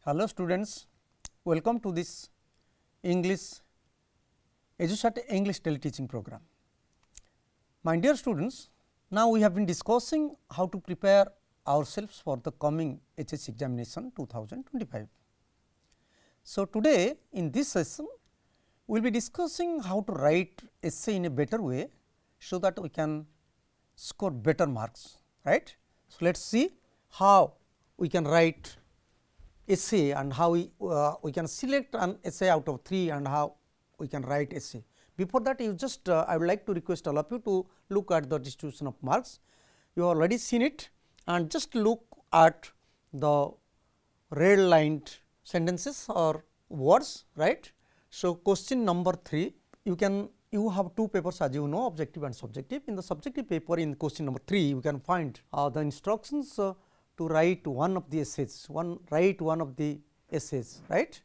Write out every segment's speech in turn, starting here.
Hello students, welcome to this EduSat English teleteaching program. My dear students, now we have been discussing how to prepare ourselves for the coming HS examination 2025. So, today in this session, we will be discussing how to write essay in a better way, so that we can score better marks, right. So, let us see how we can write essay and how we can select an essay out of 3 and how we can write essay. Before that, you just I would like to request all of you to look at the distribution of marks. You have already seen it, and just look at the red lined sentences or words, right. So, question number 3, you have 2 papers, as you know, objective and subjective. In the subjective paper, in question number 3, you can find the instructions to write one of the essays, right,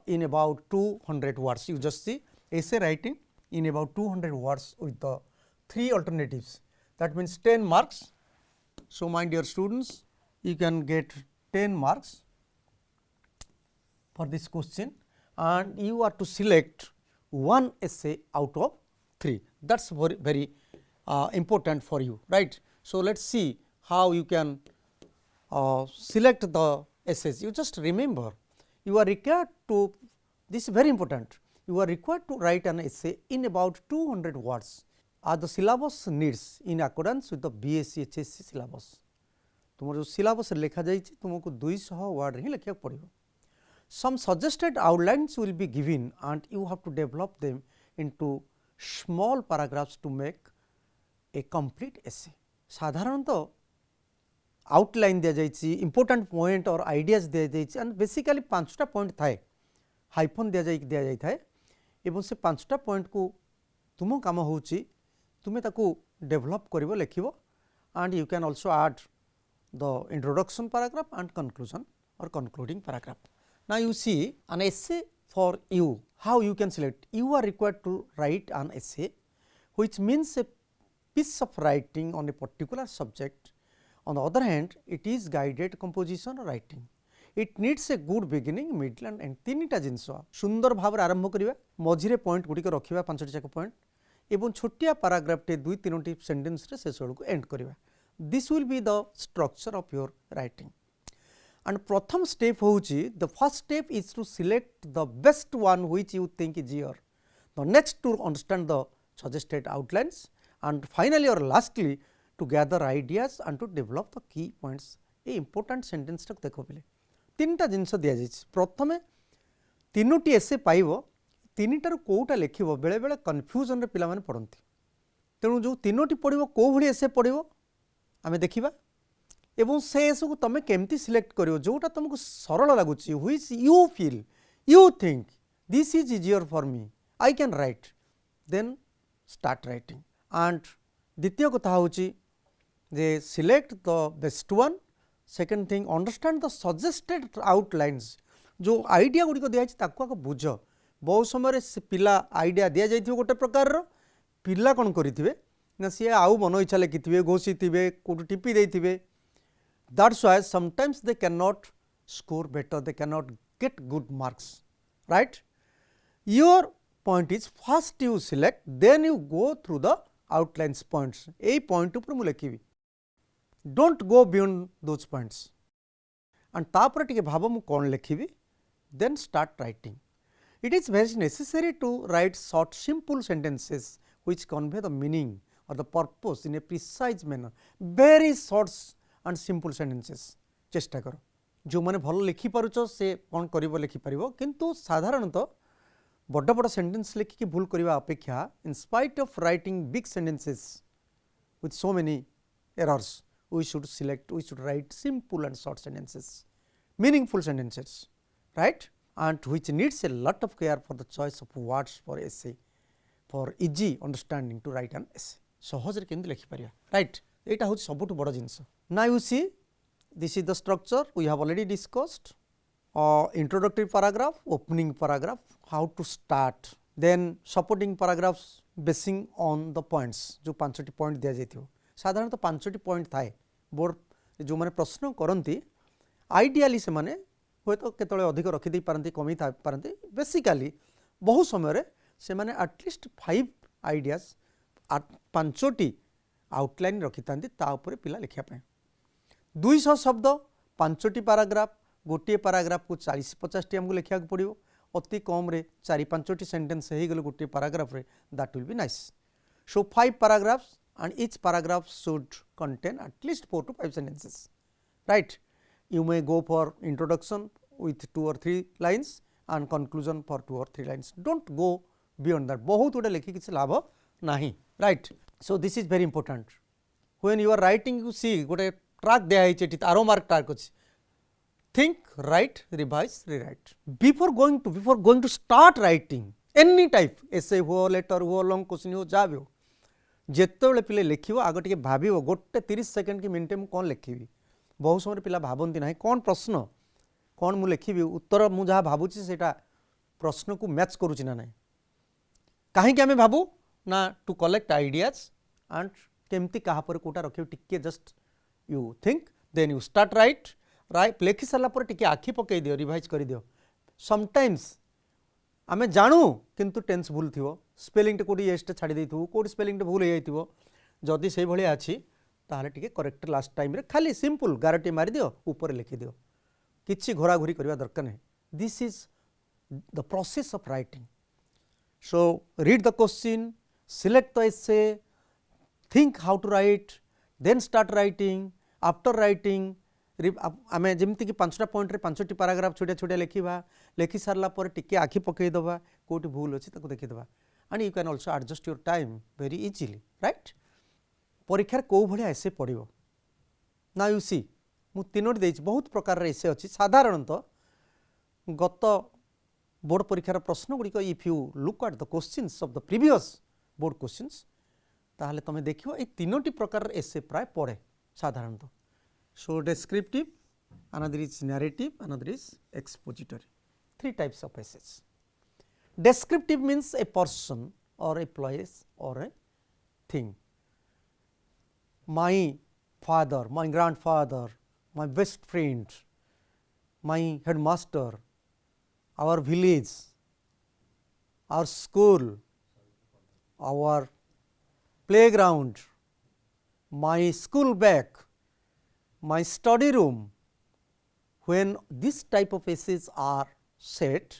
in about 200 words. You just see essay writing in about 200 words with the 3 alternatives. That means 10 marks. So, my dear students, you can get 10 marks for this question, and you are to select one essay out of 3. That is very important for you, right. So, let us see how you can select the essays. You just remember, you are required to, this is very important, you are required to write an essay in about 200 words as the syllabus needs in accordance with the BSc HSC syllabus. तुम जो syllabus लिखा जाइए तुमको 200 word ही लिखा पड़िबो. Some suggested outlines will be given and you have to develop them into small paragraphs to make a complete essay. साधारणतः outline दि जाइए, important point और ideas दि जाइए, एंड बेसिकली 5टा पॉइंट थाए, हाइफन दि जाए थाए एवं से 5टा पॉइंट को तुम काम होची तुमे ताकू डेवलप करिवो लिखिवो, and you can also add the introduction paragraph and conclusion or concluding paragraph. Now you see an essay for you, how you can select. You are required to write an essay which means a piece of writing on a particular subject. On the other hand, it is guided composition writing. It needs a good beginning, middle and end. 3टा जिनस सुंदर भाव आरंभ करिवा, मझिरे point गुडिक रखिवा 5टी जाक point एवं छोटिया paragraph टे 2-3टी sentence रे शेष को एंड करिवा. This will be the structure of your writing. And प्रथम स्टेप होउची, the first step is to select the best one which you think is your. The next to understand the suggested outlines, and finally or lastly to gather ideas and to develop the key points. A important sentence तक देखो पहले 3टा जिनस दि जाइए. प्रथमे 3टी एसे पाइबो, 3टार कोटा लिखिबो, बेले बेले confusion रे पिला माने पड़ती. तेणु जो 3टी पड़िबो को भली एसे पड़िबो आमे देखिबा, एवं से एसे को तमे केमती सिलेक्ट करिवो जोटा तुमको सरल लागुची, which you feel, you think this is easier for me, I can write, then start writing. And द्वितीय कथा होची जे select the best one. Second thing, understand the suggested outlines. जो आइडिया गुड़िक दि जाए बुझ. बहुत समय पिला आइडिया दि जाइए गोटे प्रकार पिला कौन करेंगे ना सी आउ मन इच्छा लिखि घोषी थे कौट टिपी देते. That's why sometimes they can not score better, they can not get good marks, right. Your point is first you select, then you go through the outlines points. ए पॉइंट ऊपर मु लिखिबी, don't go beyond those points, and तापर टिके भाव मु कौन लिखिबी, then start writing. It is very necessary to write short simple sentences which convey the meaning or the purpose in A precise manner. Very short and simple sentences चेष्टा करो. जो माने भल लिखि पारुछ से कौन करिवो लिखि परिवो, किंतु साधारणतः बड़ बड़ सेंटेंस लिखिकी भूल करने अपेक्षा, in spite of writing big sentences with so many errors, we should write simple and short sentences, meaningful sentences, right, and which needs a lot of care for the choice of words for essay, for easy understanding to write an essay. सहज रे केमती लिखि परिया, right. एटा होछि सबुठ बड़ जिंस. Now you see, this is the structure we have already discussed. Introductory paragraph, opening paragraph, how to start, then supporting paragraphs basing on the points. जो 5टी point दि जाइथिबो, साधारणतः 5टी point थाए. बोर्ड जो माने प्रश्न करती आइडियाली से माने हे तो केतले अधिक रखिदे पारती कमी पारती बेसिकाली बहु समय से माने एटलिस्ट 5 आइडियाज 5टी आउटलाइन रखि थांती ता ऊपर पिला लिखिया पे 200 शब्द 5टी पैराग्राफ गोटे पैराग्राफ को 40-50 टी हमको लिखिया पड़ो अति कम रे 4-5टी सेंटेंस हो गले गोटे पैराग्राफ रे that will be nice so 5 paragraphs and each paragraph should contain at least 4 to 5 sentences, right. You may go for introduction with 2 or 3 lines and conclusion for 2 or 3 lines. Don't go beyond that. बहुत गुड़े लिखी किसी लाभ नहीं, right. So this is very important. When you are writing, you see गोटे track दिया है Cheti arrow mark track अच्छी. Think, write, revise, rewrite. Before going to start writing any type essay हो letter हो long question हो जा भी हो जिते पिले लिखो आग टे भाव गोटे 30 सेकेंड कि मिनटे मुझे कौन लिखी बहुत समय पिला भावती ना कौन प्रश्न कौन मुझे लिखी उत्तर मुझे जहाँ भावुची से प्रश्न को मैच करुच्ची ना ना कहीं आम भावु ना टू कलेक्ट आइडियाज एंड केमती क्या कौटा रख टे just you think then you start write लिखि सारापर टे आखि पकई दियो रिवाइज कर दियो समटाइम्स आम जानू किंतु टेन्स भूल थी स्पेलिंग कौटी एस छाड़ी देथु कौटी स्पेलिंग भूल हो जाइए जदि से भाया अच्छी ताहले टिके करेक्ट लास्ट टाइम रे खाली सिंपल गारटी मारी दियो ऊपर लिखि दियो किछि घोरा घोरी करवा दरकार नहीं this is the process of writing so read the question select the essay think how to write then start writing after writing आम जमीक 5टा पॉइंट रे 5टी पैराग्राफ छोटिया छोटिया लिखा लिखि सारा पर टिके आखि पकईदबा कौटी भूल अच्छी देखीदबा and you can also adjust your time very easily right परीक्षार कौ भाया एसे पड़ो ना यू सी मु 3टी देछि बहुत प्रकार एसे अच्छी साधारणतः गत बोर्ड परीक्षार प्रश्न गुड़िक if you look at the questions of the previous board questions ताहले तुम देखियो ए 3टी प्रकार एसे प्राय पड़े साधारणतः so descriptive another is narrative another is expository 3 types of essays. Descriptive means a person or a place or a thing. My father, my grandfather, my best friend, my headmaster, our village, our school, our playground, my school bag, my study room. When this type of essays are set,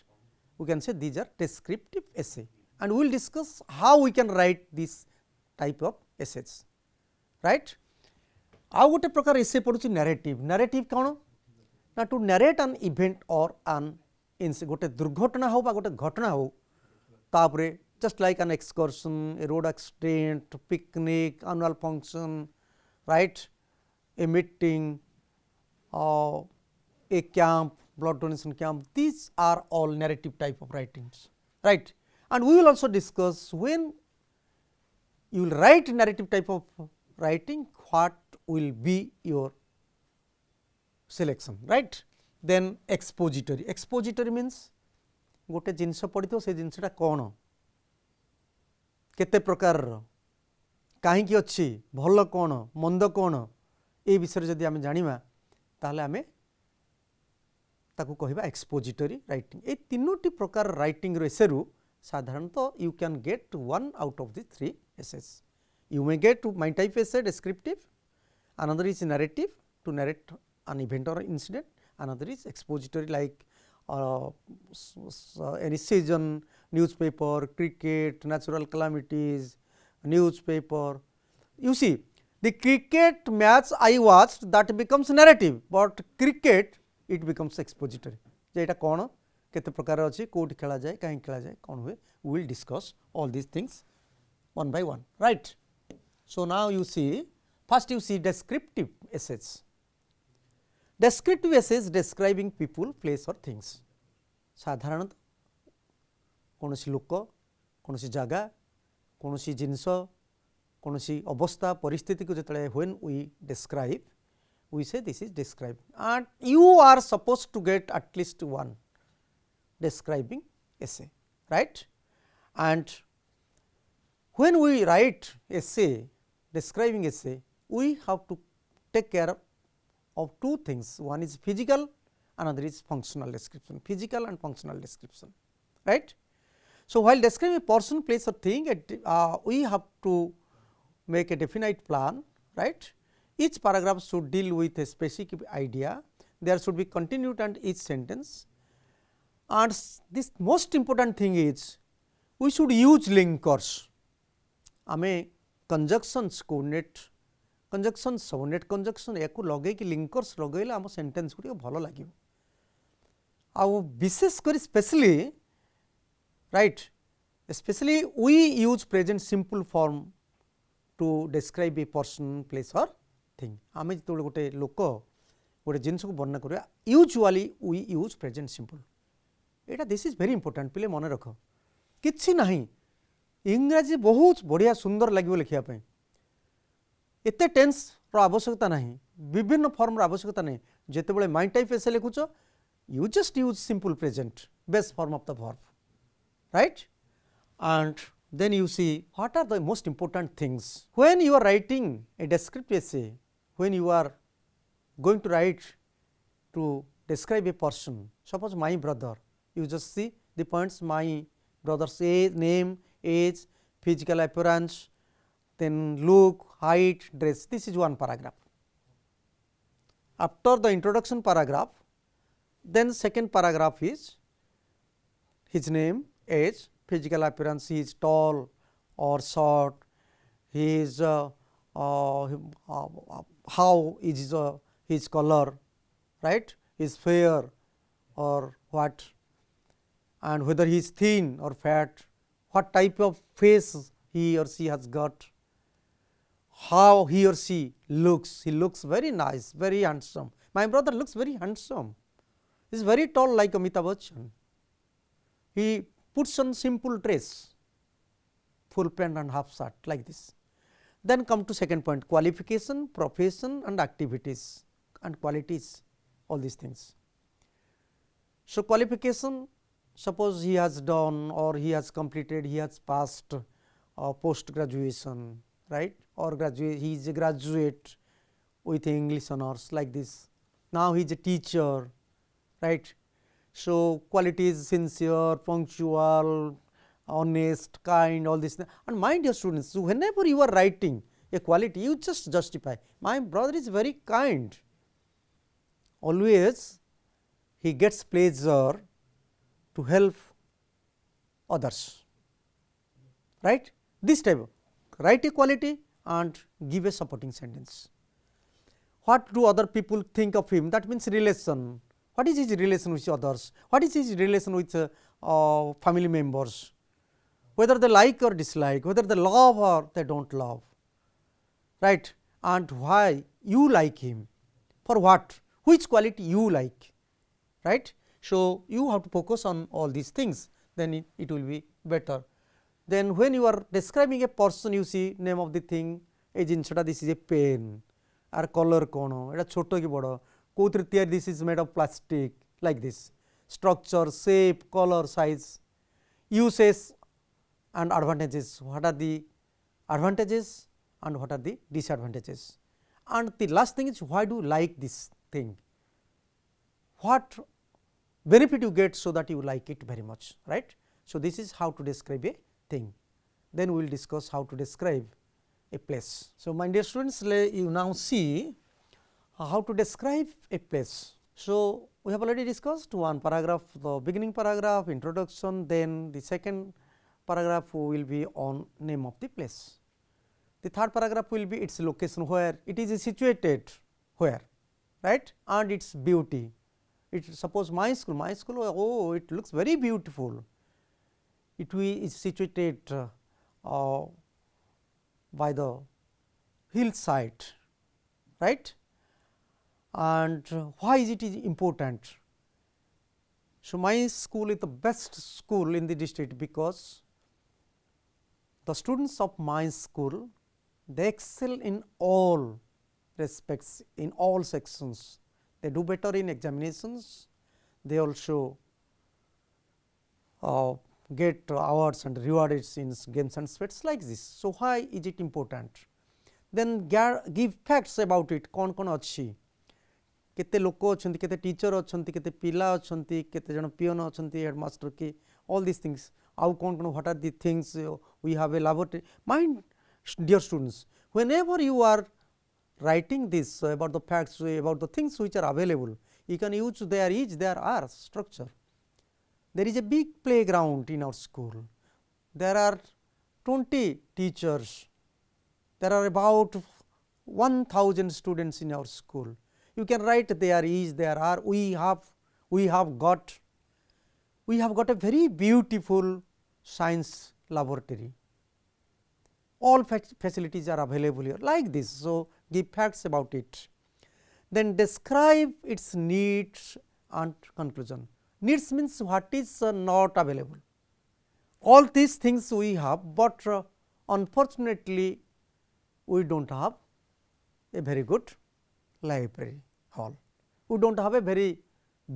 we can say these are descriptive essay and we will discuss how we can write this type of essays, right. आउ गोटे प्रकार essay पड़ुछि narrative. Narrative कौन ना to narrate an event or an incident गोटे दुर्घटना हो बा गोटे घटना हो तापरे just like an excursion, a road accident, picnic, annual function, right, a meeting, a camp, blood donation camp, these are all narrative type of writings, right. And we will also discuss when you will write narrative type of writing, what will be your selection, right. Then expository. Expository means गोटे जिनस पड़ो से जिनसटा कौन केते प्रकार कहीं अच्छी भल कौन मंद कौन ए विषय जदि आम जानिबा ताहले आमे ताकू कहिबा एक्सपोजिटरी राइटिंग ए 3टी प्रकार राइटिंग एसेरु साधारणतः you can get 1 out of the 3 essays you may get my type essay descriptive another is narrative to narrate an event or incident another is expository like any season newspaper cricket natural calamities newspaper you see the cricket match I watched that becomes narrative but cricket it becomes expository जे एटा कौन केते प्रकार अछि coat खेला जाए कहीं खेला जाए कौन हुए we will discuss all these things one by one right. So now you see first you see descriptive essays. Descriptive essays describing people place or things साधारणतः कौनसी लोक कौनसी जगह कौनसी जिनस कौनसी अवस्था परिस्थिति को जिते when we describe we say this is describing and you are supposed to get at least one describing essay right. And when we write essay describing essay we have to take care of 2 things one is physical another is functional description, physical and functional description, right. So, while describing a person, place or thing, we have to make a definite plan, right. Each paragraph should deal with a specific idea, there should be continuity and each sentence, and this most important thing is we should use linkers. आमे conjunctions coordinate conjunction subordinate conjunction या लगे कि linkers लगेले आम sentence Gudi भल लगे आउ विशेष कर specially right specially we use present simple form to describe a person place or thing आम जो गोटे लोक गोटे जिनस को वर्णना करा usually we use present simple एटा दिस इज वेरी इंपोर्टेंट पिले मन रख किछि नहीं इंग्राजी बहुत बढ़िया सुंदर लगे लिखापी एते टेन्स रो आवश्यकता नहीं विभिन्न फॉर्म रो आवश्यकता नहीं जेतेबेले माइंड टाइप ऐसे लिखुच you just use simple present base form of the verb right and then you see what are the most important things when you are writing a descriptive essay, when you are going to write to describe a person, suppose my brother, you just see the points my brother's age, name, age, physical appearance, then look, height, dress, this is one paragraph. After the introduction paragraph, then second paragraph is his name, age, physical appearance, he is tall or short, he is how is his color, right, is fair or what, and whether he is thin or fat, what type of face he or she has got, how he or she looks, he looks very nice, very handsome, my brother looks very handsome, he is very tall like Amitabh Bachchan, he puts on simple dress, full pant and half shirt like this. Then come to second point, qualification, profession and activities and qualities, all these things. So, qualification, suppose he has done or he has completed, he has passed post graduation, right, or he is a graduate with English honors like this. Now, he is a teacher, right. So, qualities sincere, punctual, honest, kind, all this. And mind your students, so whenever you are writing a quality, you just justify. My brother is very kind. Always he gets pleasure to help others, right. This type of write a quality and give a supporting sentence. What do other people think of him? That means relation. What is his relation with others? What is his relation with family members? Whether they like or dislike, whether they love or they do not love, right? And why you like him, for what, which quality you like, right? So, you have to focus on all these things, then it will be better. Then when you are describing a person, you see name of the thing, this is a pen, or color kono, eta choto ki bodo. This is made of plastic like this, structure, shape, color, size, uses and advantages, what are the advantages and what are the disadvantages. And the last thing is why do you like this thing, what benefit you get so that you like it very much, right. So, this is how to describe a thing. Then we will discuss how to describe a place. So, my dear students, you now see how to describe a place. So, we have already discussed one paragraph, the beginning paragraph, introduction, then the second paragraph will be on name of the place. The third paragraph will be its location, where it is situated, where, right, and its beauty. It suppose my school, oh, it looks very beautiful. It is situated by the hillside, right. And why is it important? So, my school is the best school in the district because the students of my school, they excel in all respects, in all sections. They do better in examinations, they also get awards and rewards in games and sports like this. So, why is it important? Then give facts about it, kon kon achi. केते लोक अच्छा केते teacher अच्छा केते पिला अच्छा केते जन पियोन अच्छा हेडमास्टर की all these things आउ कौन कौन what are the things we have a laboratory mind dear students whenever you are writing this about the facts about the things which are available you can use there is there are structure. There is a big playground in our school, there are 20 teachers, there are about 1000 students in our school. You can write there is there are we have got a very beautiful science laboratory, all facilities are available here like this. So, give facts about it, then describe its needs and conclusion. Needs means what is not available, all these things we have, but unfortunately we do not have a very good library hall, we do not have a very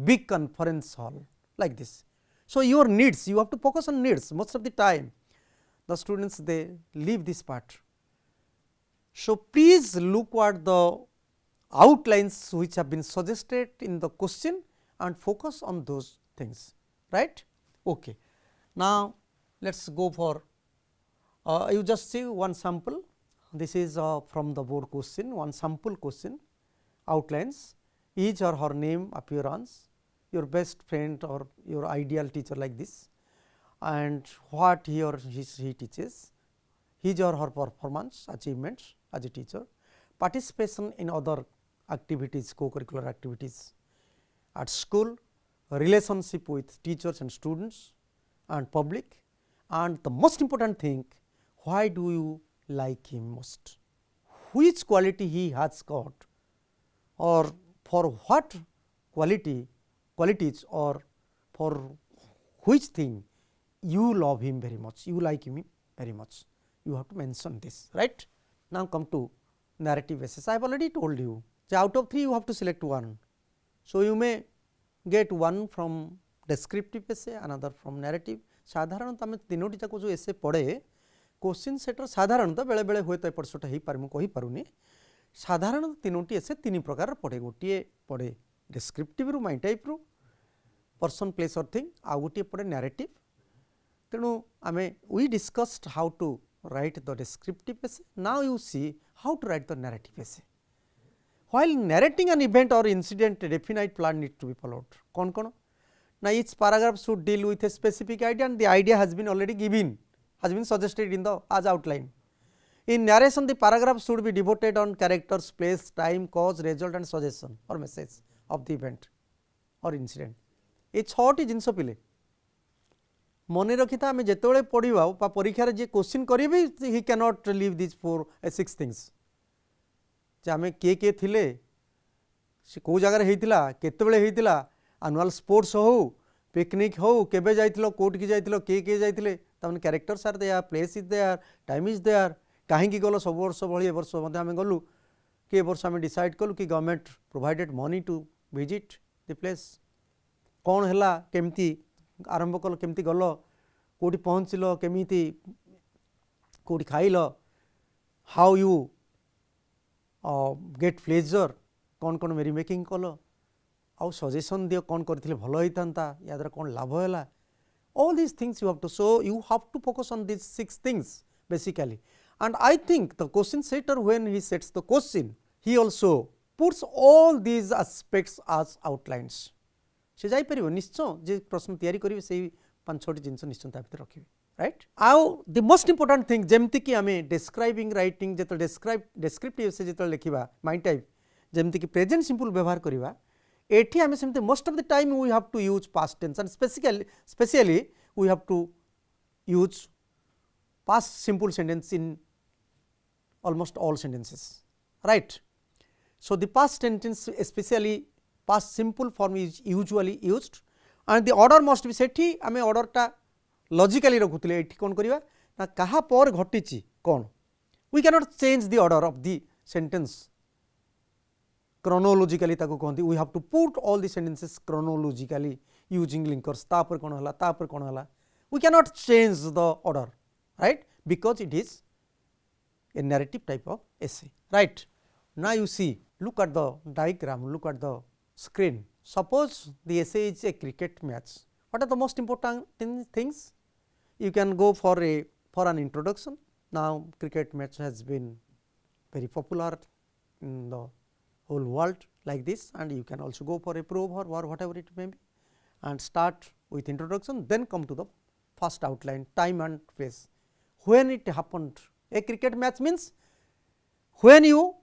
big conference hall like this. So, your needs, you have to focus on needs. Most of the time the students they leave this part. So, please look at the outlines which have been suggested in the question and focus on those things, right. Okay. Now, let us go for you just see one sample. This is from the board question, one sample question outlines his or her name, appearance, your best friend or your ideal teacher like this, and what he or she teaches, his or her performance, achievements as a teacher, participation in other activities, co-curricular activities at school, relationship with teachers and students and public, and the most important thing, why do you like him most, which quality he has got, or for what qualities or for which thing you love him very much, you like him very much, you have to mention this, right. Now, come to narrative essays. I have already told you, so out of 3 you have to select one. So, you may get one from descriptive essay, another from narrative. साधारणतः आम तीनोटी जाक जो एसे पढ़े question shutter साधारणतः बेले बेले हुए तो एपट सेट हो पारे कहि पारुनी, साधारणतः तीनोटी एसे 3 प्रकार पढ़े, गोटे पढ़े डिस्क्रिप्टिव रु माइंड टाइप रु पर्सन प्लेस और थिंग, आ गोटे पढ़े नैरेटिव. तेणु आमे we discussed how to write the descriptive essay. Now you see how to write the narrative essay. While narrating an event or incident, a definite plan need to be followed. कौन कौन? Now, each paragraph should deal with a specific idea and the idea has been already given, has been suggested in the as outline. In narration, the paragraph should be devoted on characters, place, time, cause, result and suggestion or message of the event or incident. ये 6टी जिनस पिले मन रखिता आम जिते पढ़ा परीक्षार जी question करी he cannot leave this 6 things. आम किए थिले कौ जगार होता केतबेले एनुअल स्पोर्ट्स हो पिकनिक हो केबे जाइथिलो कोर्ट की जाइथिलो किए जाइथिले तामने characters are there, place is there, time is there, कहीं गल सब वर्ष भली ए वर्ष आम गलु कि वर्ष आम डिसाइड कलु कि government provided money to visit the place, कौन है केमती आरंभ कल केमती गल कौटी पहुँचल केमी कौटी खाइल, हाउ यू गेट प्लेजर, कौन कौन मेरी मेकिंग कल, आउ सजेशन दियो कौन करथिले भलो होइतांता, या द्वारा कौन लाभ होला. All these things you have to, so you have to focus on these 6 things basically. And I think the question setter when he sets the question he also puts all these aspects as outlines. से जाई परिबो निश्चय जे प्रश्न तैयारी करिवे से 5-6 जिंस निश्चय ता भीतर रखिबे, राइट. आउ द मोस्ट इंपोर्टेंट थिंग जेमति कि आमे डिस्क्राइबिंग राइटिंग जेतो डिस्क्रिप्टिव से जेतो लिखिबा माइंड टाइप जेमति कि प्रेजेंट सिंपल व्यवहार करिबा एठी आमे सेमते most of the time we have to use past tense and especially we have to use past simple sentence in almost all sentences, right. So, the past sentence especially past simple form is usually used and the order must be सेठी आमे order टा logically रखुतले एठी कोन करिवा ना कहा पर घटिची कोन, we cannot change the order of the sentence chronologically ताको कहंती, we have to put all the sentences chronologically using linkers, तापर कोन हला तापर कोन हला, we cannot change the order, right, because it is a narrative type of essay, right. Now, you see, look at the diagram, look at the screen. Suppose the essay is a cricket match. What are the most important things? You can go for an introduction. Now, cricket match has been very popular in the whole world like this, and you can also go for a probe or whatever it may be, and start with introduction, then come to the first outline, time and place. When it happened, a cricket match means when you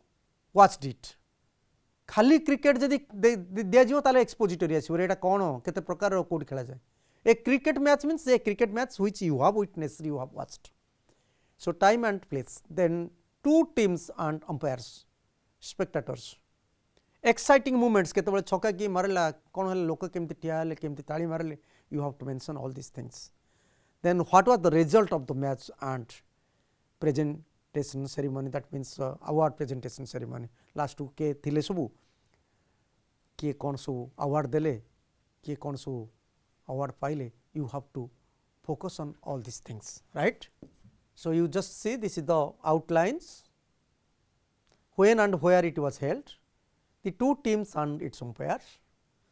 watched it. खाली cricket जदि दिज्व ताले expository आसो एटा कौन केते प्रकार कोड खेला जाए. A cricket match means a cricket match which you have witnessed, you have watched. So time and place, then two teams and umpires, spectators, exciting movements केते छक्का कि मारला कौन है लोक केमती ठिया हेले केमती ताली मारले, you have to mention all this things. Then what was the result of the match and presentation ceremony, that means award presentation ceremony. Last के थिले सबू किए कौन सब अवार्ड देले, किए कौन सब अवार्ड पाइले, you have to focus on all these things, right. So, you just see this is the outlines, when and where it was held, the two teams and its umpires,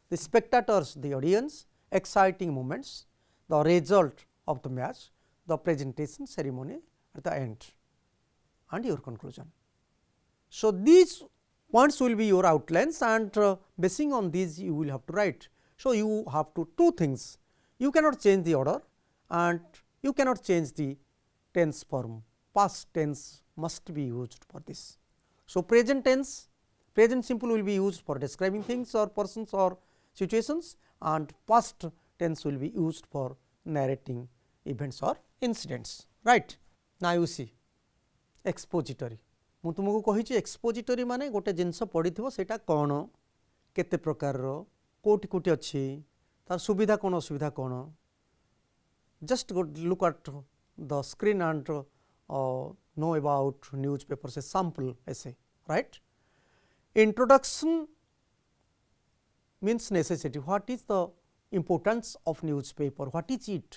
the spectators, the audience, exciting moments, the result of the match, the presentation ceremony at the end, and your conclusion. So, these points will be your outlines, and basing on these you will have to write. So, you have to two things, you cannot change the order and you cannot change the tense form, past tense must be used for this. So, present tense, present simple will be used for describing things or persons or situations, and past tense will be used for narrating events or incidents, right. Now, you see expository. ମୁଁ तुमको कही expository माने गोटे जिनस पड़ी सेटा कौन केते प्रकार कोटी कोटी अच्छी तार सुविधा कौन असुविधा कौन, just look at the screen and know about newspaper से सैंपल ऐसे, right. Introduction means necessity, what is the importance of newspaper, what is it,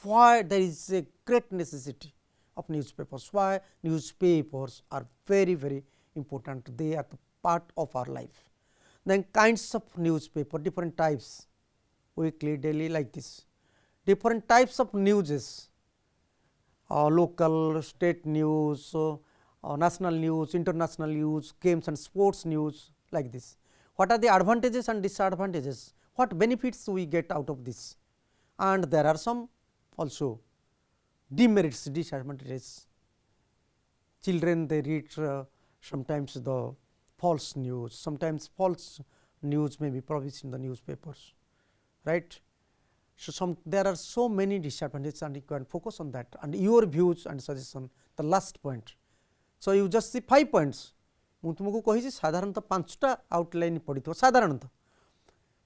why there is a great necessity of newspapers, why newspapers are very important, they are the part of our life. Then kinds of newspaper, different types, weekly, daily, like this, different types of newses, local, state news, national news, international news, games and sports news, like this. What are the advantages and disadvantages, what benefits we get out of this, and there are some also demerits, disadvantages. Children they read sometimes the false news, sometimes false news may be published in the newspapers, right. So, there are so many disadvantages and you can focus on that and your views and suggestion, the last point. So, you just see 5 points. ମୁଁ तुमको कही साधारणतः 5टा outline पड़ो साधारणतः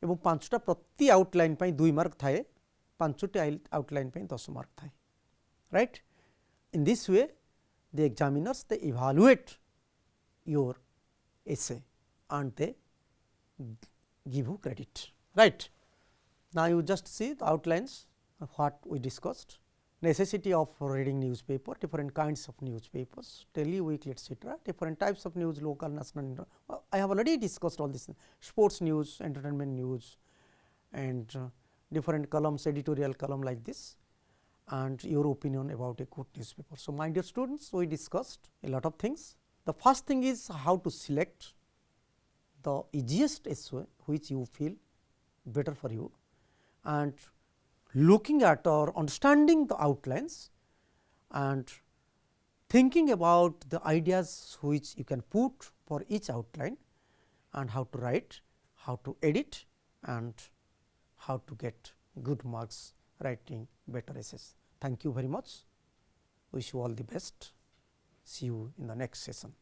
एवं 5टा प्रति outline 2 mark थाए, 5टी outline 10 mark थाए, right. In this way the examiners they evaluate your essay and they give you credit, right. Now, you just see the outlines of what we discussed, necessity of reading newspaper, different kinds of newspapers, daily, weekly, etc., different types of news, local, national, I have already discussed all this, sports news, entertainment news, and different columns, editorial column like this, and your opinion about a good newspaper. So, my dear students, we discussed a lot of things. The first thing is how to select the easiest essay which you feel better for you, and looking at or understanding the outlines and thinking about the ideas which you can put for each outline, and how to write, how to edit, and how to get good marks writing better essays. Thank you very much. Wish you all the best. See you in the next session.